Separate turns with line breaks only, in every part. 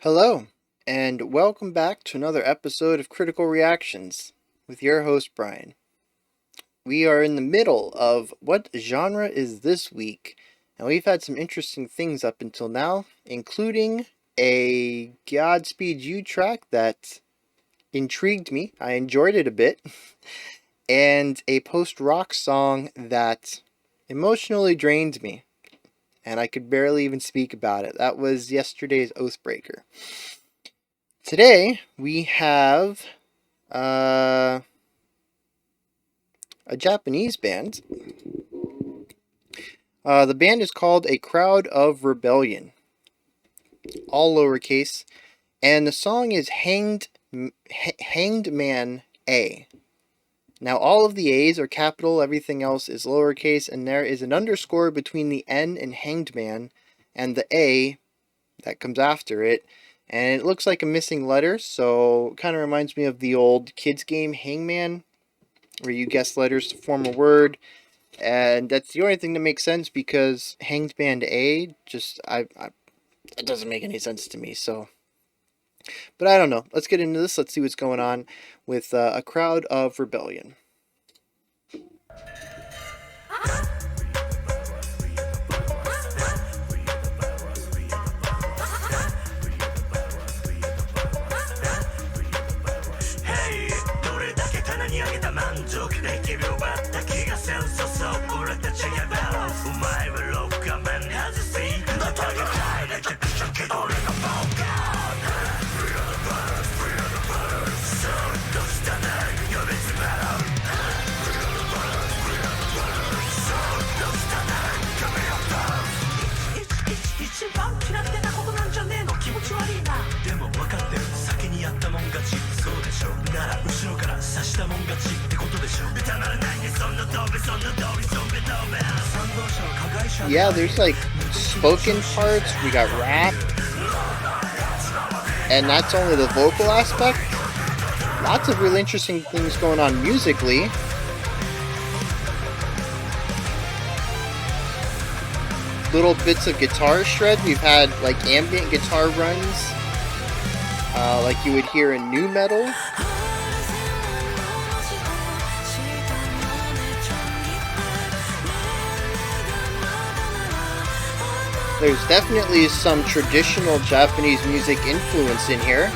Hello, and welcome back to another episode of Critical Reactions with your host, Bryan. We are in the middle of what genre is this week, and we've had some interesting things up until now, including a Godspeed You track that intrigued me. I enjoyed it a bit, and a post-rock song that emotionally drained me, and I could barely even speak about it. That was yesterday's Oathbreaker. Today, we have a Japanese band. The band is called A Crowd of Rebellion, all lowercase, and the song is Hanged Man A. Now, all of the A's are capital, everything else is lowercase, and there is an underscore between the N in Hanged Man and the A that comes after it. And it looks like a missing letter, so it kind of reminds me of the old kids game Hangman, where you guess letters to form a word. And that's the only thing that makes sense, because Hanged Band A, it doesn't make any sense to me, so. But I don't know. Let's get into this. Let's see what's going on with A Crowd of Rebellion. Yeah, there's like spoken parts, we got rap, and that's only the vocal aspect. Lots of really interesting things going on musically. Little bits of guitar shred. We've had like ambient guitar runs, like you would hear in nu metal. There's definitely some traditional Japanese music influence in here.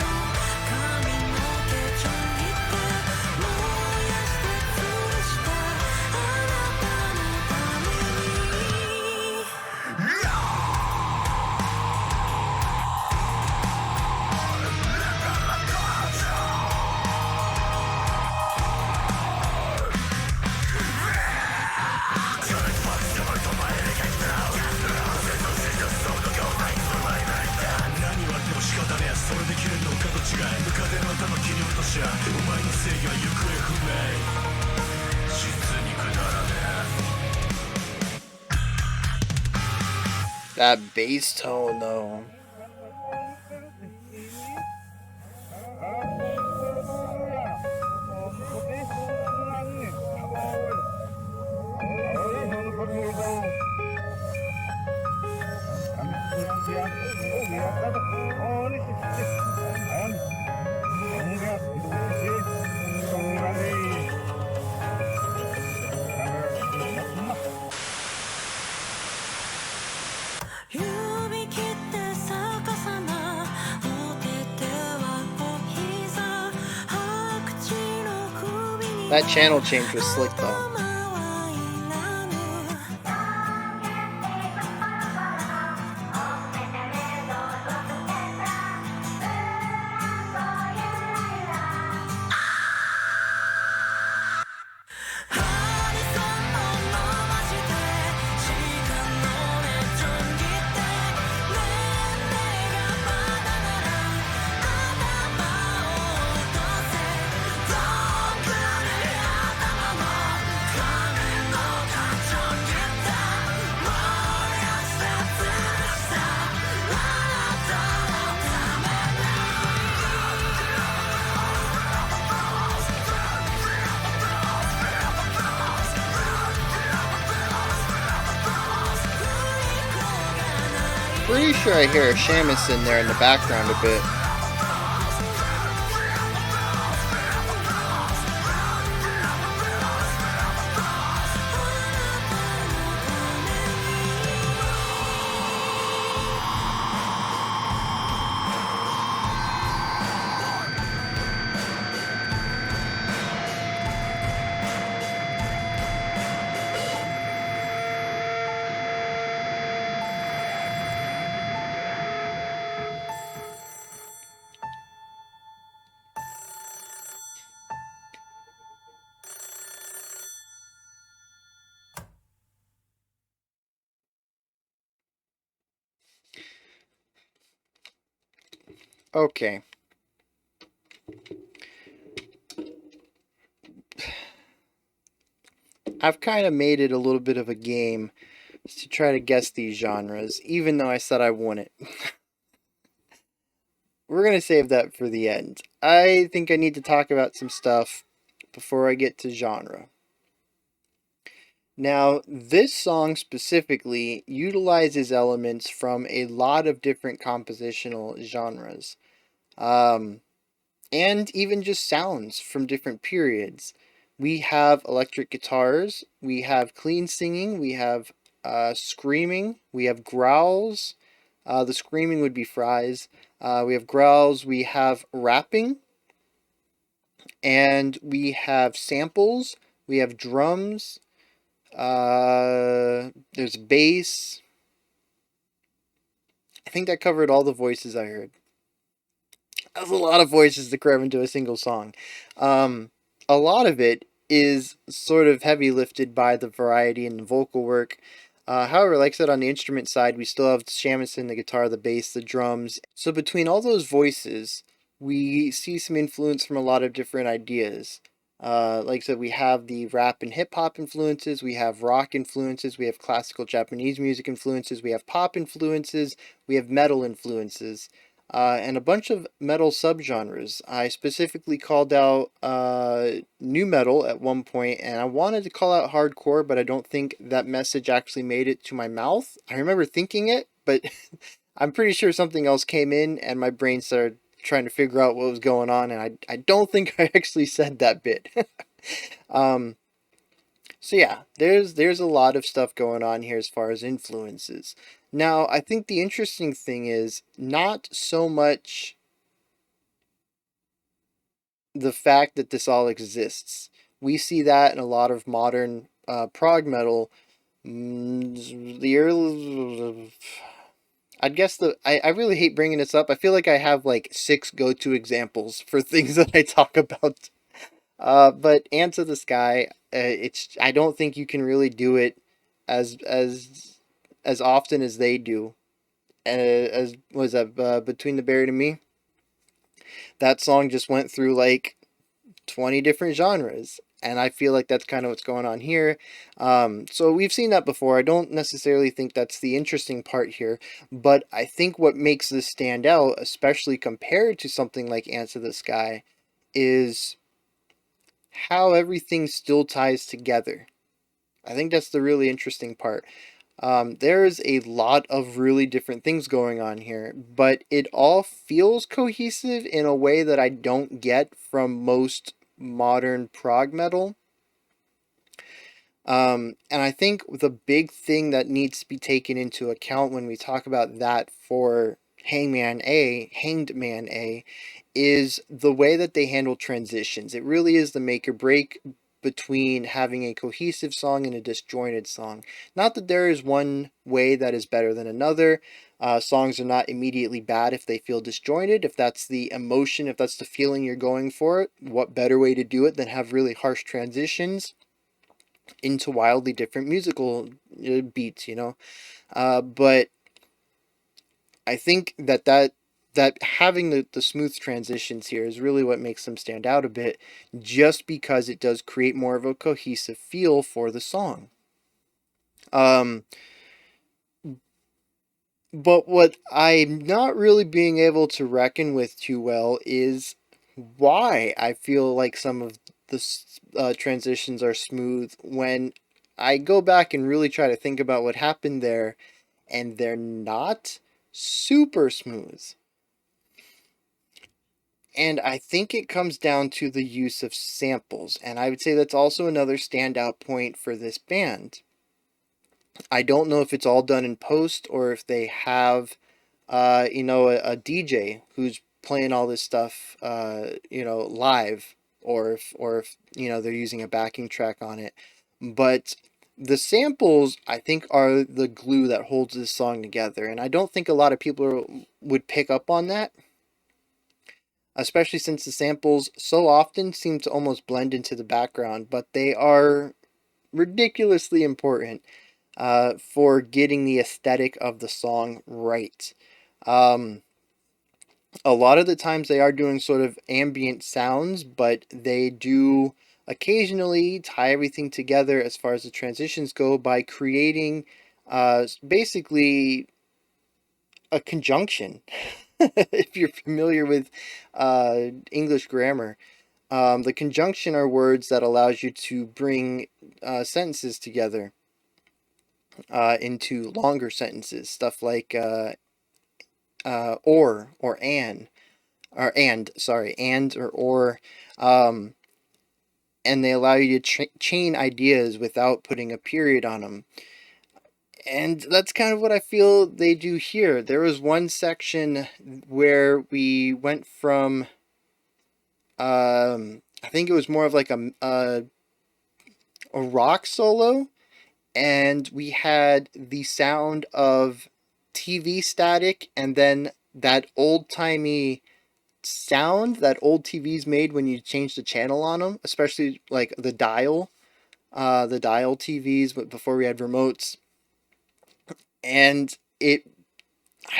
That bass tone, though. That channel change was slick, though. pretty sure I hear a shamisen there in the background a bit. Okay. I've kind of made it a little bit of a game to try to guess these genres, even though I said I wouldn't. We're going to save that for the end. I think I need to talk about some stuff before I get to genre. Now, this song specifically utilizes elements from a lot of different compositional genres, and even just sounds from different periods. We have electric guitars, we have clean singing, we have screaming, we have growls. The screaming would be fries. We have growls, we have rapping, and we have samples, we have drums, there's bass. I think that covered all the voices I heard. That's a lot of voices to cram into a single song. Um, a lot of it is sort of heavy lifted by the variety and the vocal work. However, like I said, on the instrument side, we still have the shamisen, the guitar, the bass, the drums. So between all those voices, we see some influence from a lot of different ideas. Like I said, we have the rap and hip hop influences, we have rock influences, we have classical Japanese music influences, we have pop influences, we have metal influences, and a bunch of metal subgenres. I specifically called out new metal at one point, and I wanted to call out hardcore, but I don't think that message actually made it to my mouth. I remember thinking it, but I'm pretty sure something else came in, and my brain started trying to figure out what was going on, and I don't think I actually said that bit. um, so yeah, there's a lot of stuff going on here as far as influences. Now, I think the interesting thing is not so much the fact that this all exists. We see that in a lot of modern prog metal. The early, I'd guess I really hate bringing this up. I feel like I have like six go-to examples for things that I talk about. But Ants of the Sky, it's I don't think you can really do it as as often as they do. As was that Between the Buried and Me? That song just went through like 20 different genres. And I feel like that's kind of what's going on here. So we've seen that before. I don't necessarily think that's the interesting part here, but I think what makes this stand out, especially compared to something like Ants of the Sky, is how everything still ties together. I think that's the really interesting part. There's a lot of really different things going on here, but it all feels cohesive in a way that I don't get from most modern prog metal. And I think the big thing that needs to be taken into account when we talk about that for Hanged Man A, is the way that they handle transitions. It really is the make or break between having a cohesive song and a disjointed song. Not that there is one way that is better than another. Songs are not immediately bad if they feel disjointed. If that's the emotion, if that's the feeling you're going for, what better way to do it than have really harsh transitions into wildly different musical beats, but I think that having the smooth transitions here is really what makes them stand out a bit, just because it does create more of a cohesive feel for the song. Um, but what I'm not really being able to reckon with too well is why I feel like some of the transitions are smooth when I go back and really try to think about what happened there, and they're not. super smooth. And I think it comes down to the use of samples. And I would say that's also another standout point for this band. I don't know if it's all done in post or if they have, a DJ who's playing all this stuff, live, or if they're using a backing track on it. But the samples, I think, are the glue that holds this song together, and I don't think a lot of people would pick up on that, especially since the samples so often seem to almost blend into the background, but they are ridiculously important for getting the aesthetic of the song right. Um, a lot of the times they are doing sort of ambient sounds, but they do occasionally tie everything together as far as the transitions go by creating basically a conjunction. If you're familiar with English grammar, the conjunction are words that allows you to bring sentences together into longer sentences. Stuff like or an or and sorry and or um, and they allow you to chain ideas without putting a period on them. And that's kind of what I feel they do here. There was one section where we went from I think it was more of like a rock solo, and we had the sound of TV static, and then that old timey sound that old TVs made when you change the channel on them, especially like the dial TVs, but before we had remotes. And I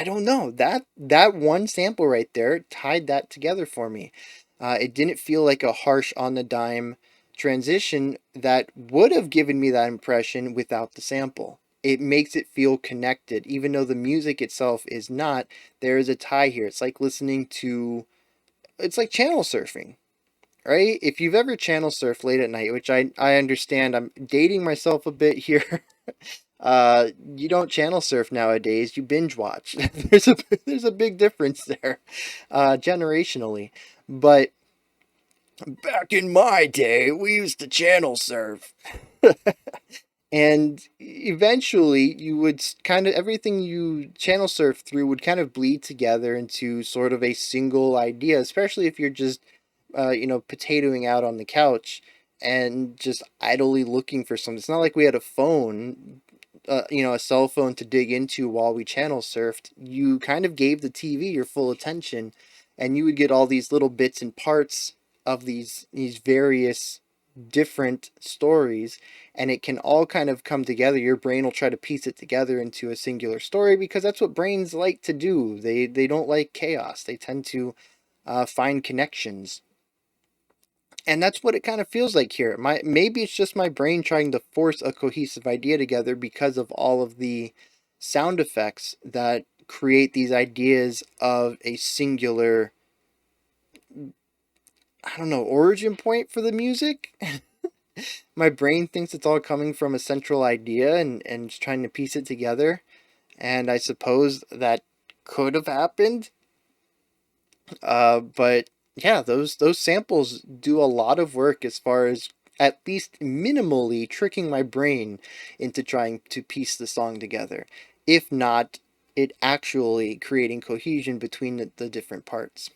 don't know, that one sample right there tied that together for me. It didn't feel like a harsh on the dime transition that would have given me that impression without the sample. It makes it feel connected, even though the music itself is not. There is a tie here. It's like channel surfing, right? If you've ever channel surfed late at night, which I understand, I'm dating myself a bit here. You don't channel surf nowadays, you binge watch. There's a big difference there, generationally. But back in my day, we used to channel surf. And eventually you would kind of everything you channel surf through would kind of bleed together into sort of a single idea, especially if you're just potatoing out on the couch and just idly looking for something. It's not like we had a phone, a cell phone to dig into while we channel surfed. You kind of gave the TV your full attention, and you would get all these little bits and parts of these various different stories, and it can all kind of come together. Your brain will try to piece it together into a singular story because that's what brains like to do. They don't like chaos. They tend to find connections, and that's what it kind of feels like here. Maybe it's just my brain trying to force a cohesive idea together because of all of the sound effects that create these ideas of a singular, I don't know, origin point for the music. My brain thinks it's all coming from a central idea and just trying to piece it together. And I suppose that could have happened. But yeah, those samples do a lot of work as far as at least minimally tricking my brain into trying to piece the song together. If not, it actually creating cohesion between the different parts.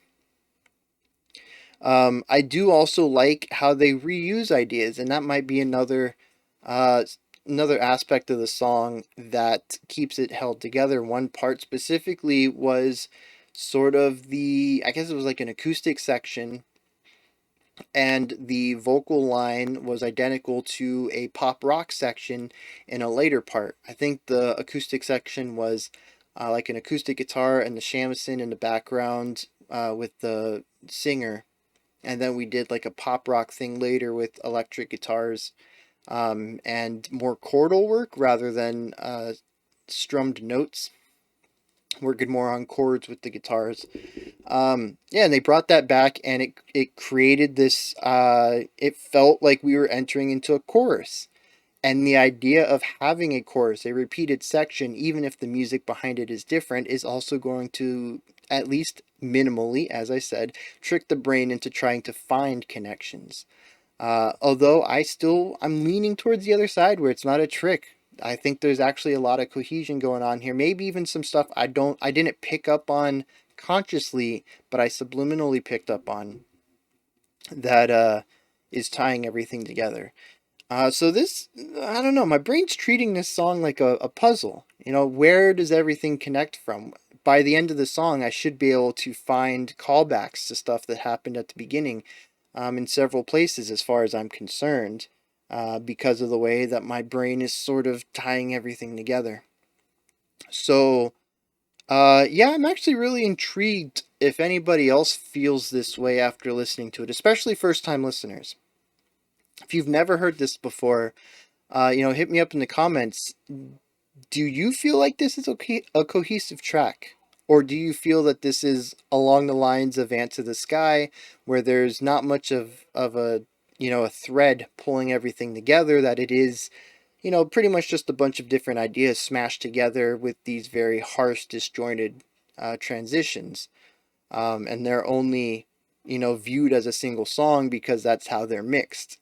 I do also like how they reuse ideas, and that might be uh, another aspect of the song that keeps it held together. One part specifically was sort of I guess it was like an acoustic section, and the vocal line was identical to a pop rock section in a later part. I think the acoustic section was like an acoustic guitar and the shamisen in the background with the singer, and then we did like a pop rock thing later with electric guitars and more chordal work rather than strummed notes, working more on chords with the guitars. Yeah, and they brought that back, and it created this. It felt like we were entering into a chorus, And the idea of having a chorus, a repeated section, even if the music behind it is different, is also going to, at least minimally, as I said, trick the brain into trying to find connections. Although I'm leaning towards the other side where it's not a trick. I think there's actually a lot of cohesion going on here. Maybe even some stuff I didn't pick up on consciously, but I subliminally picked up on that is tying everything together. So this, I don't know, my brain's treating this song like a puzzle. You know, where does everything connect from? By the end of the song, I should be able to find callbacks to stuff that happened at the beginning in several places, as far as I'm concerned, because of the way that my brain is sort of tying everything together. So, yeah, I'm actually really intrigued if anybody else feels this way after listening to it, especially first time listeners. If you've never heard this before, hit me up in the comments. Do you feel like this is a cohesive track? Or do you feel that this is along the lines of Ant the Sky, where there's not much of a thread pulling everything together, that it is, pretty much just a bunch of different ideas smashed together with these very harsh, disjointed transitions. And they're only, viewed as a single song because that's how they're mixed.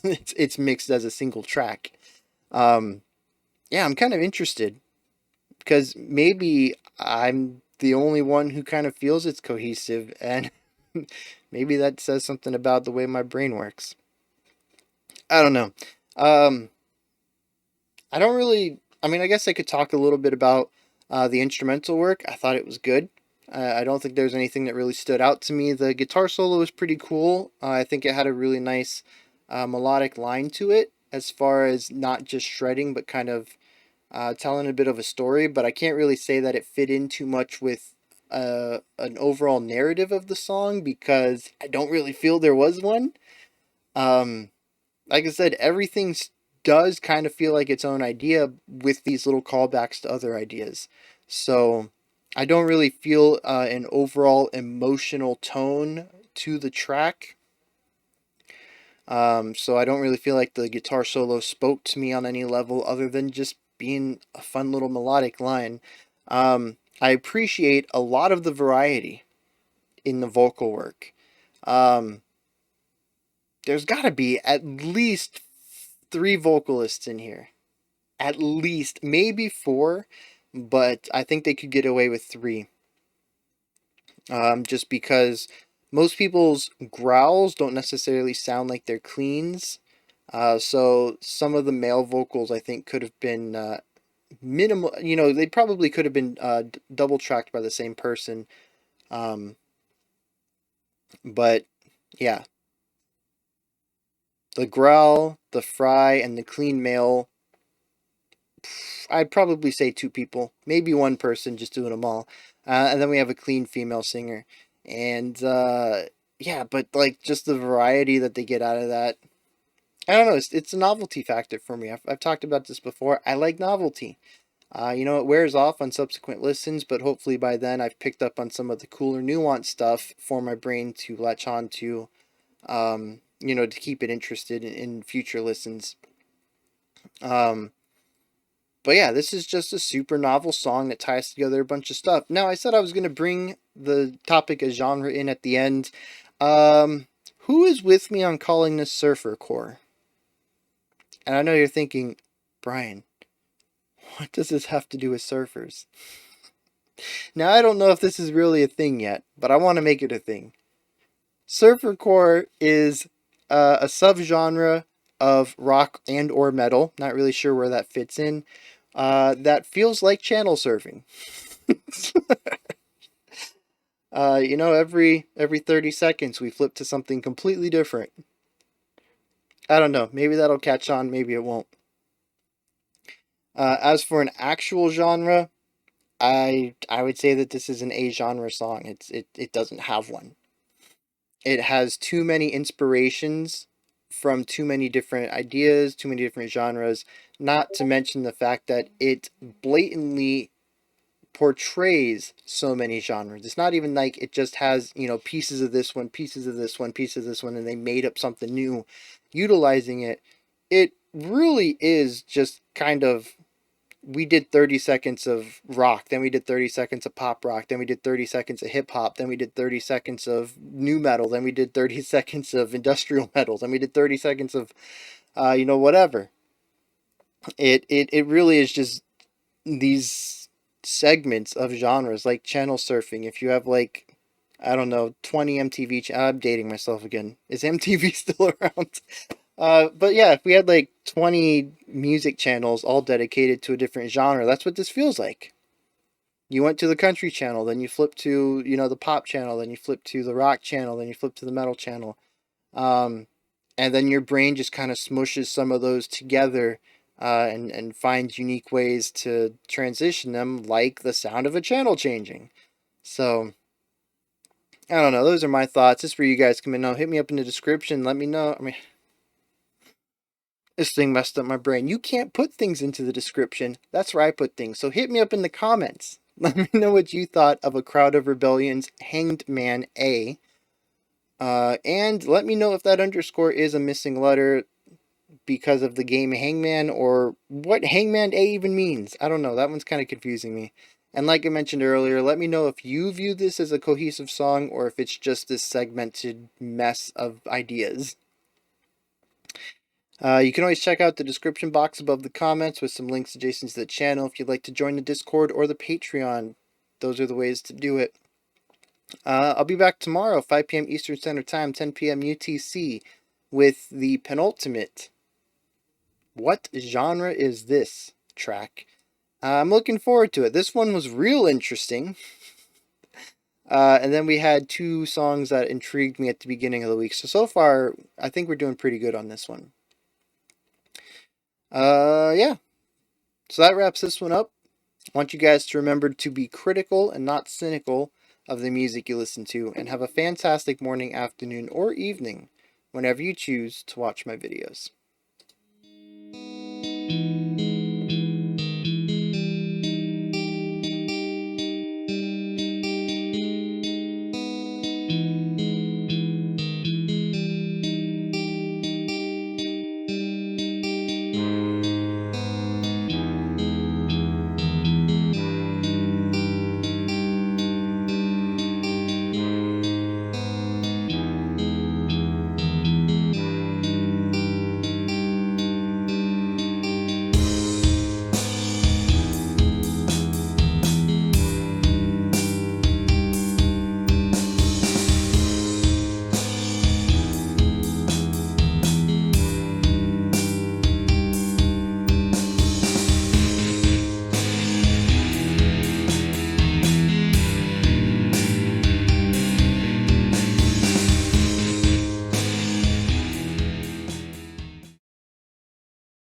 It's mixed as a single track. Um, yeah, I'm kind of interested because maybe I'm the only one who kind of feels it's cohesive, and maybe that says something about the way my brain works. I don't know. Um, I don't really. I mean, I guess I could talk a little bit about the instrumental work. I thought it was good. I don't think there's anything that really stood out to me. The guitar solo was pretty cool. I think it had a really nice melodic line to it, as far as not just shredding, but kind of telling a bit of a story. But I can't really say that it fit in too much with an overall narrative of the song because I don't really feel there was one. Um, like I said, everything does kind of feel like its own idea with these little callbacks to other ideas. So I don't really feel an overall emotional tone to the track. So I don't really feel like the guitar solo spoke to me on any level other than just being a fun little melodic line. I appreciate a lot of the variety in the vocal work. Um, there's got to be at least three vocalists in here. At least, maybe four, but I think they could get away with three. Just because most people's growls don't necessarily sound like they're cleans. So some of the male vocals I think could have been minimal. They probably could have been double tracked by the same person. Um, but yeah, the growl, the fry, and the clean male, I'd probably say two people, maybe one person just doing them all. And then we have a clean female singer. And yeah, but like just the variety that they get out of that. I don't know, it's a novelty factor for me. I've talked about this before. I like novelty. It wears off on subsequent listens, but hopefully by then I've picked up on some of the cooler, nuanced stuff for my brain to latch on to, to keep it interested in future listens. Um, But yeah, this is just a super novel song that ties together a bunch of stuff. Now, I said I was going to bring the topic of genre in at the end. Um, who is with me on calling this surfer core? And I know you're thinking, Bryan, what does this have to do with surfers? Now, I don't know if this is really a thing yet, but I want to make it a thing. Surfercore is a subgenre of rock and or metal. Not really sure where that fits in. That feels like channel surfing. Every 30 seconds we flip to something completely different. I don't know. Maybe that'll catch on. Maybe it won't. As for an actual genre, I would say that this is an A genre song. It doesn't have one. It has too many inspirations from too many different ideas, too many different genres, not to mention the fact that it blatantly portrays so many genres. It's not even like it just has, pieces of this one, pieces of this one, pieces of this one, and they made up something new utilizing it. It really is just kind of, we did 30 seconds of rock, then we did 30 seconds of pop rock, then we did 30 seconds of hip hop, then we did 30 seconds of new metal, then we did 30 seconds of industrial metal, then we did 30 seconds of, whatever. It really is just these segments of genres, like channel surfing. If you have like, I don't know, 20 MTV, I'm dating myself again. Is MTV still around? But yeah, if we had like 20 music channels all dedicated to a different genre, that's what this feels like. You went to the country channel, then you flip to, the pop channel, then you flip to the rock channel, then you flip to the metal channel. Um, and then your brain just kind of smushes some of those together, and finds unique ways to transition them, like the sound of a channel changing. So, I don't know. Those are my thoughts. This is where you guys come in now. Hit me up in the description. Let me know. I mean, this thing messed up my brain. You can't put things into the description. That's where I put things. So hit me up in the comments. Let me know what you thought of A Crowd of Rebellion's Hanged Man A. And let me know if that underscore is a missing letter because of the game Hangman, or what Hangman A even means. I don't know. That one's kind of confusing me. And like I mentioned earlier, let me know if you view this as a cohesive song or if it's just this segmented mess of ideas. You can always check out the description box above the comments with some links adjacent to the channel if you'd like to join the Discord or the Patreon. Those are the ways to do it. I'll be back tomorrow, 5 p.m. Eastern Standard Time, 10 p.m. UTC, with the penultimate What Genre Is This track. I'm looking forward to it. This one was real interesting. And then we had two songs that intrigued me at the beginning of the week. So far, I think we're doing pretty good on this one. Yeah. So that wraps this one up. I want you guys to remember to be critical and not cynical of the music you listen to, and have a fantastic morning, afternoon, or evening whenever you choose to watch my videos.